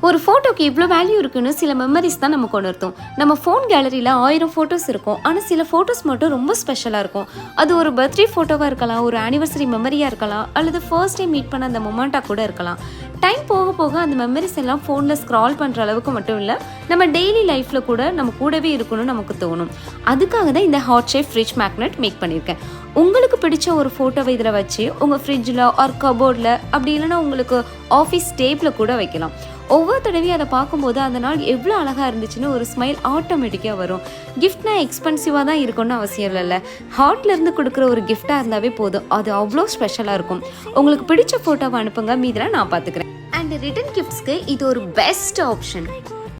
ஒரு ஃபோட்டோக்கு இவ்வளோ வேல்யூ இருக்குன்னு சில மெமரிஸ் தான் நமக்கு உணர்த்தும். நம்ம ஃபோன் கேலரியில் 1000 ஃபோட்டோஸ் இருக்கும், ஆனால் சில ஃபோட்டோஸ் மட்டும் ரொம்ப ஸ்பெஷலாக இருக்கும். அது ஒரு பர்த்டே ஃபோட்டோவாக இருக்கலாம், ஒரு ஆனிவர்சரி மெமரியாக இருக்கலாம், அல்லது ஃபர்ஸ்ட் டைம் மீட் பண்ண அந்த மொமெண்ட்டாக கூட இருக்கலாம். டைம் போக போக அந்த மெமரிஸ் எல்லாம் ஃபோனில் ஸ்க்ரால் பண்ணுற அளவுக்கு மட்டும் இல்லை, நம்ம டெய்லி லைஃப்பில் கூட நம்ம கூடவே இருக்கணும்னு நமக்கு தோணும். அதுக்காக தான் இந்த heart shape fridge magnet make பண்ணியிருக்கேன். உங்களுக்கு பிடிச்ச ஒரு ஃபோட்டோவை இதில் வச்சு உங்கள் ஃப்ரிட்ஜில் ஆர் கபோர்டில், அப்படி இல்லைன்னா உங்களுக்கு ஆஃபீஸ் டேபிளில் கூட வைக்கலாம். ஒவ்வொரு தடவையும் அதை பார்க்கும்போது அந்த நாள் எவ்வளோ அழகாக இருந்துச்சுன்னு ஒரு ஸ்மைல் ஆட்டோமேட்டிக்காக வரும். கிஃப்ட்னா எக்ஸ்பென்சிவாக தான் இருக்கணும்னு அவசியம் இல்லைல்ல, ஹார்ட்லேருந்து கொடுக்குற ஒரு கிஃப்டாக இருந்தாவே போதும், அது அவ்வளோ ஸ்பெஷலாக இருக்கும். உங்களுக்கு பிடிச்ச ஃபோட்டோவை அனுப்புங்க, மீதில் நான் பார்த்துக்கிறேன். அண்ட் ரிட்டன் கிஃப்ட்ஸ்க்கு இது ஒரு பெஸ்ட் ஆப்ஷன்.